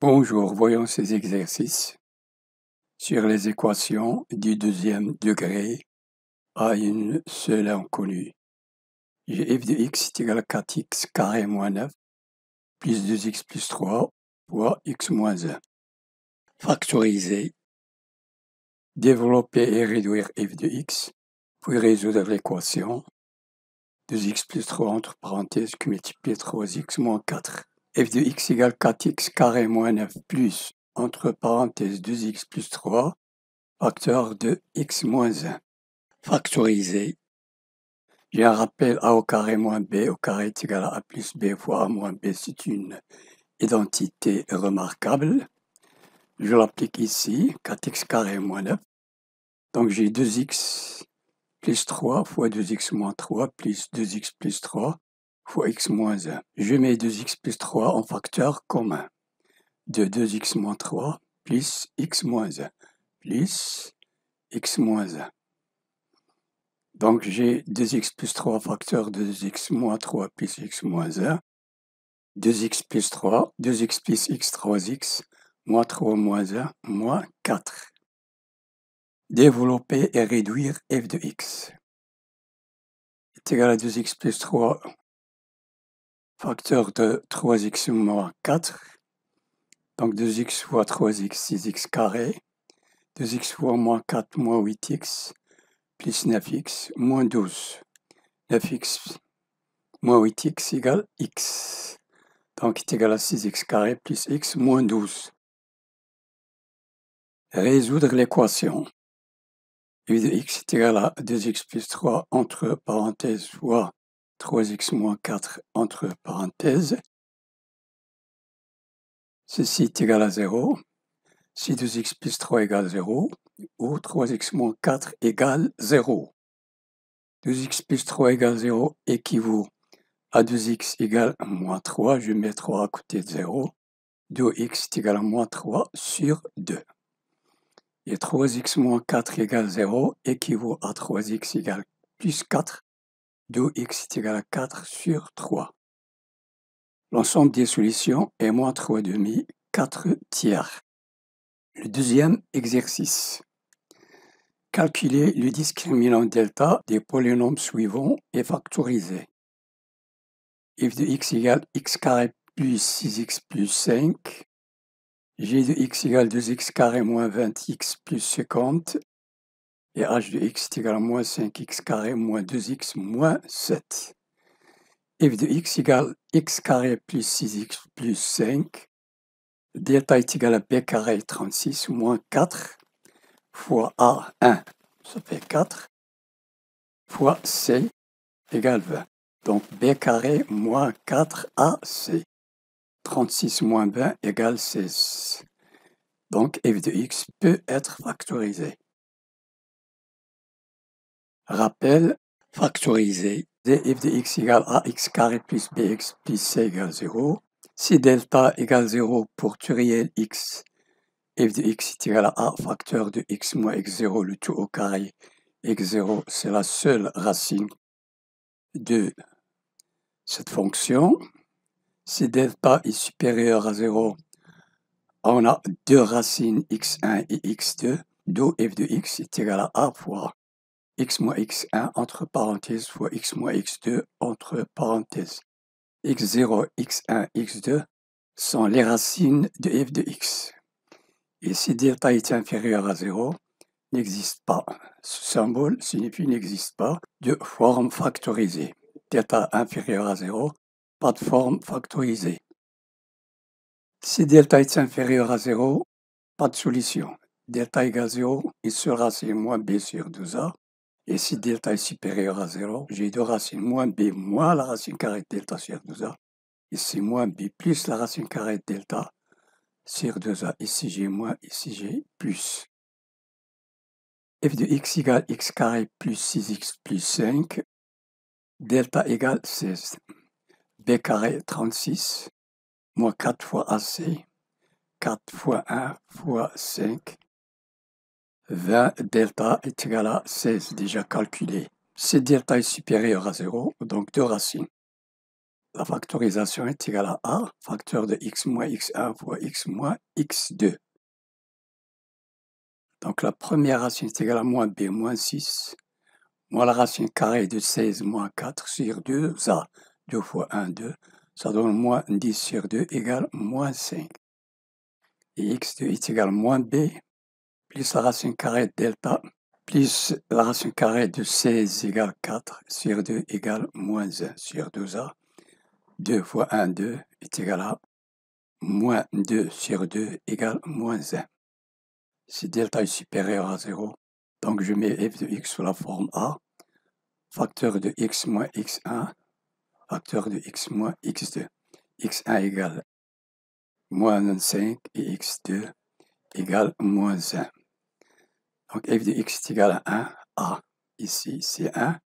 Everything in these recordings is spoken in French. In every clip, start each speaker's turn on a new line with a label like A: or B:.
A: Bonjour, voyons ces exercices sur les équations du deuxième degré à une seule inconnue. J'ai f de x est égal à 4x carré moins 9 plus 2x plus 3 fois x moins 1. Factoriser, développer et réduire f de x, puis résoudre l'équation 2x plus 3 entre parenthèses qui multiplie 3x moins 4. F de x égale 4x carré moins 9 plus, entre parenthèses 2x plus 3, facteur de x moins 1. Factoriser. J'ai un rappel a au carré moins b au carré est égal à a plus b fois a moins b. C'est une identité remarquable. Je l'applique ici, 4x carré moins 9. Donc j'ai 2x plus 3 fois 2x moins 3 plus 2x plus 3 fois x moins 1. Je mets 2x plus 3 en facteur commun de 2x moins 3 plus x moins 1 plus x moins 1. Donc j'ai 2x plus 3 facteur de 2x moins 3 plus x moins 1, 2x plus 3, 2x plus x, 3x, moins 3 moins 1, moins 4. Développer et réduire f de x est égal à 2x plus 3 facteur de 3x moins 4. Donc 2x fois 3x, 6x carré. 2x fois moins 4, moins 8x, plus 9x, moins 12. 9x moins 8x égale x. Donc, est égal à 6x carré plus x moins 12. Résoudre l'équation. f de x est égal à 2x plus 3 entre parenthèses fois 3x moins 4 entre parenthèses. Ceci est égal à 0. Si 2x plus 3 égale 0, ou 3x moins 4 égale 0. 2x plus 3 égale 0 équivaut à 2x égale moins 3. Je mets 3 à côté de 0. 2x est égal à moins 3 sur 2. Et 3x moins 4 égale 0 équivaut à 3x égale plus 4. 2x est égal à 4 sur 3. L'ensemble des solutions est moins 3 demi, 4 tiers. Le deuxième exercice. Calculer le discriminant delta des polynômes suivants et factoriser. f de x égale x carré plus 6x plus 5. G de x égale 2x carré moins 20x plus 50. Et h de x est égal à moins 5x carré moins 2x moins 7. f de x égale x carré plus 6x plus 5. Delta est égal à b carré 36 moins 4 fois a1, ça fait 4, fois c égale 20. Donc b carré moins 4ac. 36 moins 20 égale 16. Donc f de x peut être factorisé. Rappel, factoriser. F de x égale ax carré plus bx plus c égale 0. Si delta égale 0 pour tout réel x, f de x est égal à a facteur de x moins x0, le tout au carré. x0, c'est la seule racine de cette fonction. Si delta est supérieur à 0, on a deux racines x1 et x2, d'où f de x est égal à a fois x moins x1 entre parenthèses fois x moins x2 entre parenthèses. x0, x1, x2 sont les racines de f de x. Et si delta est inférieur à 0, n'existe pas. Ce symbole signifie n'existe pas de forme factorisée. Delta inférieur à 0, pas de forme factorisée. Si delta est inférieur à 0, pas de solution. Delta égale 0, il sera c'est moins b sur 2a. Et si delta est supérieur à 0, j'ai deux racines moins b moins la racine carrée de delta sur 2a. Ici moins b plus la racine carrée de delta sur 2a. Ici j'ai moins, ici j'ai plus. F de x égale x carré plus 6x plus 5. Delta égale 16. B carré 36. Moins 4 fois AC. 4 fois 1 fois 5. 20 delta est égal à 16, déjà calculé. Si delta est supérieur à 0, donc deux racines. la factorisation est égale à A, facteur de x moins x1 fois x moins x2. Donc la première racine est égale à moins b moins 6, moins la racine carrée de 16 moins 4 sur 2a, 2 fois 1, 2, ça donne moins 10 sur 2 égale moins 5. Et x2 est égal à moins b, plus la racine carrée de delta, plus la racine carrée de 16 égale 4 sur 2 égale moins 1 sur 2a. 2 fois 1, 2 est égal à moins 2 sur 2 égale moins 1. Si delta est supérieur à 0, donc je mets f de x sous la forme A, facteur de x moins x1, facteur de x moins x2. x1 égale moins 5 et x2 égale moins 1. Donc f de x est égal à 1, A, ici c'est 1,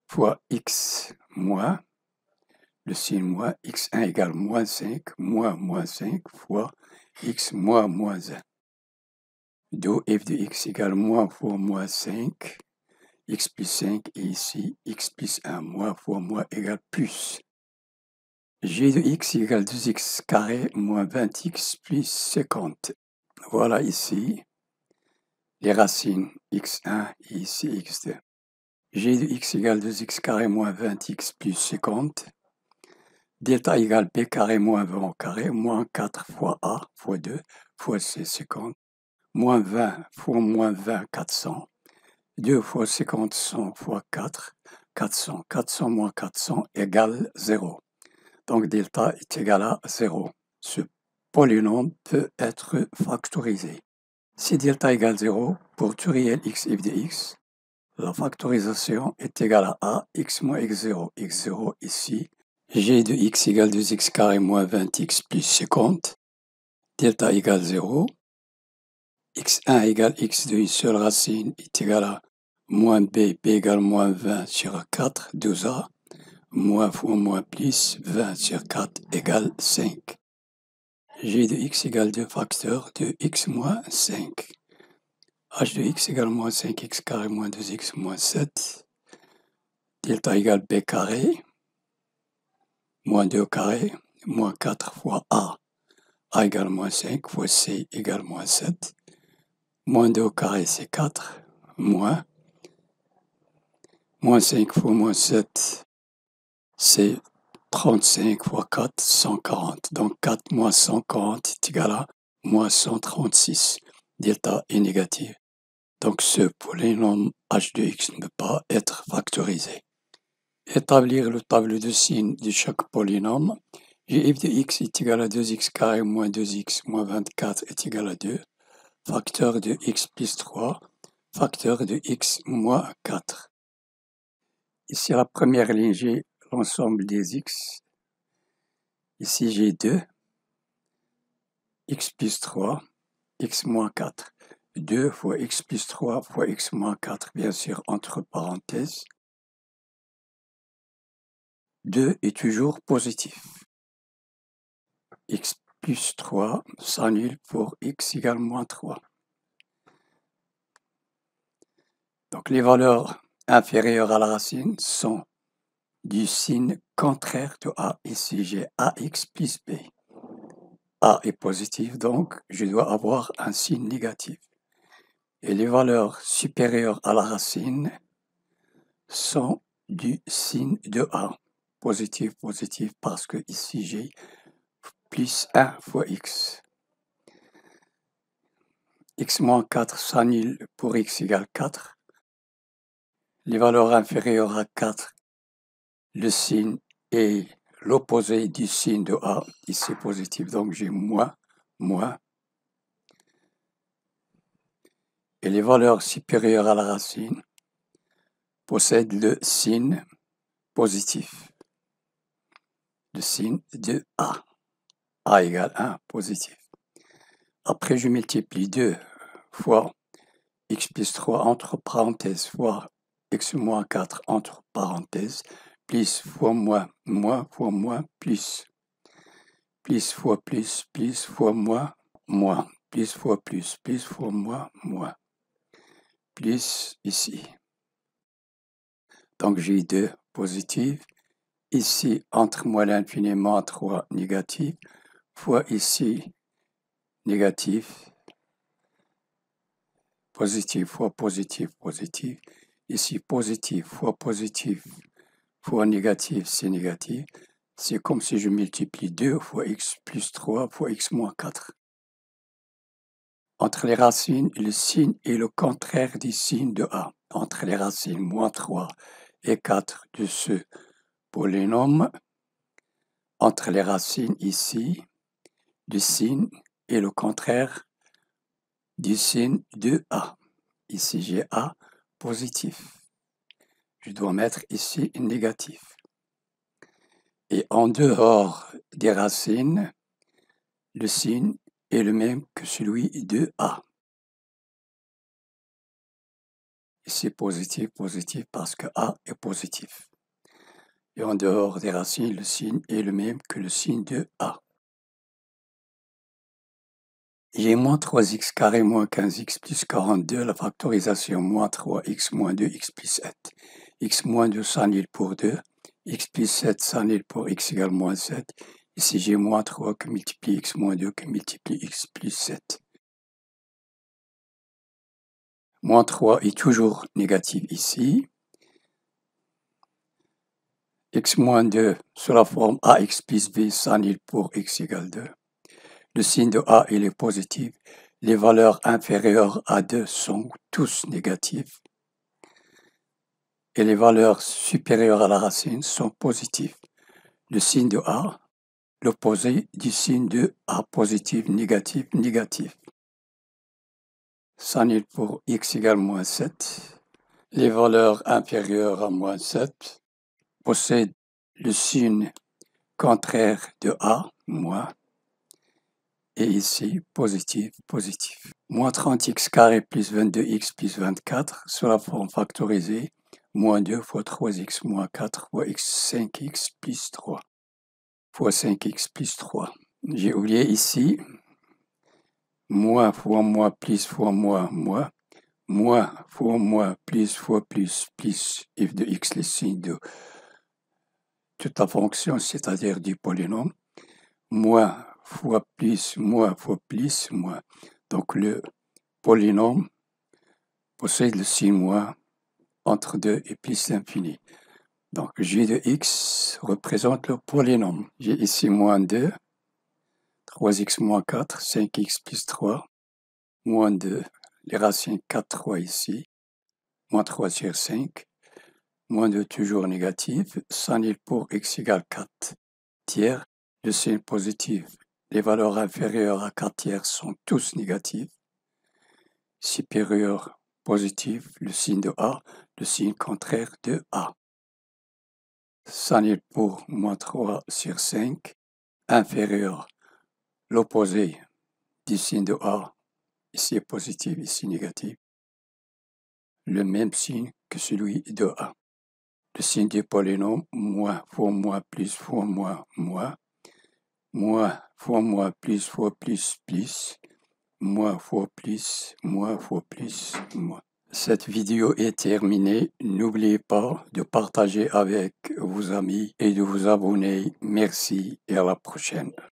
A: fois x moins, le signe moins, x1 égale moins 5, moins 5, fois x moins 1. D'où f de x égale moins fois moins 5, x plus 5, et ici x plus 1, moins fois moins égale plus. G de x égale 2x carré moins 20x plus 50. Voilà ici les racines x1 et ici x2. G de x égale 2x carré moins 20x plus 50. Delta égale b carré moins 20 au carré, moins 4 fois a fois 2 fois c, 50. Moins 20 fois moins 20, 400. 2 fois 50, 100 fois 4, 400. 400 moins 400 égale 0. Donc delta est égal à 0. Ce polynôme peut être factorisé. Si delta égale 0, pour tout réel x f de x, la factorisation est égale à x moins x0. x0 ici, g de x égale 2x carré moins 20x plus 50. Delta égale 0. x1 égale x2, une seule racine est égale à moins b, b égale moins 20 sur 4, 12a. Moins fois moins plus 20 sur 4 égale 5. G de x égale 2 facteurs de x moins 5. H de x égale moins 5x carré moins 2x moins 7. Delta égale b carré, moins 2 carré, moins 4 fois a. A égale moins 5 fois c égale moins 7. Moins 2 carré c'est 4, moins 5 fois moins 7 c'est 35 fois 4, 140. Donc 4 moins 140 est égal à moins 136. Delta est négatif. Donc ce polynôme h de x ne peut pas être factorisé. Établir le tableau de signes de chaque polynôme. F de x est égal à 2x carré moins 2x moins 24 est égal à 2. Facteur de x plus 3. Facteur de x moins 4. Ici, à la première ligne, j'ai l'ensemble des x. Ici, j'ai 2, x plus 3, x moins 4. 2 fois x plus 3 fois x moins 4, bien sûr, entre parenthèses. 2 est toujours positif. X plus 3 s'annule pour x égale moins 3. Donc, les valeurs inférieures à la racine sont du signe contraire de A. Ici, j'ai AX plus B. A est positif, donc je dois avoir un signe négatif. Et les valeurs supérieures à la racine sont du signe de A. Positif, positif, parce que ici j'ai plus 1 fois x. X moins 4 s'annule pour x égale 4. Les valeurs inférieures à 4, le signe est l'opposé du signe de A. Ici positif, donc j'ai moins. Et les valeurs supérieures à la racine possèdent le signe positif. Le signe de A. A égale 1, positif. Après, je multiplie 2 fois x plus 3 entre parenthèses fois x moins 4 entre parenthèses, plus fois moins fois moins, plus fois plus fois moins, plus fois plus fois moins, plus ici. Donc j'ai 2 positif ici entre moins l'infini moins 3 négatif, fois ici négatif, positif fois positif, positif, ici positif fois négatif, c'est négatif. C'est comme si je multiplie 2 fois x plus 3 fois x moins 4. Entre les racines, le signe est le contraire du signe de A. Entre les racines moins 3 et 4 de ce polynôme, entre les racines ici, le signe est le contraire du signe de A. Ici, j'ai A positif. Je dois mettre ici négatif. Et en dehors des racines, le signe est le même que celui de A. Ici, positif, positif, parce que A est positif. Et en dehors des racines, le signe est le même que le signe de A. J'ai moins 3x carré moins 15x plus 42, la factorisation moins 3x moins 2x plus 7. X moins 2 s'annule pour 2, x plus 7 s'annule pour x égale moins 7. Ici, j'ai moins 3 que multiplie x moins 2 que multiplie x plus 7. Moins 3 est toujours négatif ici. X moins 2 sous la forme ax plus b s'annule pour x égale 2. Le signe de A il est positif. Les valeurs inférieures à 2 sont tous négatives. Et les valeurs supérieures à la racine sont positives. Le signe de A, l'opposé du signe de A positif, négatif, négatif. S'annule pour x égale moins 7. Les valeurs inférieures à moins 7 possèdent le signe contraire de A, moins, et ici, positif, positif. Moins 30x carré plus 22x plus 24, sous la forme factorisée, moins 2 fois 3x moins 4 fois x 5x plus 3 fois 5x plus 3. J'ai oublié ici, moins fois moins plus fois moins, moins fois moins plus fois plus f de x, le signe de toute la fonction, c'est-à-dire du polynôme, moins fois plus, moins fois plus, moins. Donc le polynôme possède le signe moins entre 2 et plus l'infini. Donc g de x représente le polynôme. J'ai ici moins 2, 3x moins 4, 5x plus 3, moins 2, les racines 4, 3 ici, moins 3 sur 5, moins 2 toujours négatif, s'annule pour x égale 4 tiers, le signe positif. Les valeurs inférieures à 4 tiers sont tous négatives. Supérieur positif, le signe de A, le signe contraire de A. S'annule pour moins 3 sur 5, inférieur, l'opposé du signe de A, ici est positif, ici négatif, le même signe que celui de A. Le signe du polynôme, moins fois moins plus fois moins, moins fois moins plus fois plus, moins fois plus, moins fois plus, moins. Cette vidéo est terminée. N'oubliez pas de partager avec vos amis et de vous abonner. Merci et à la prochaine.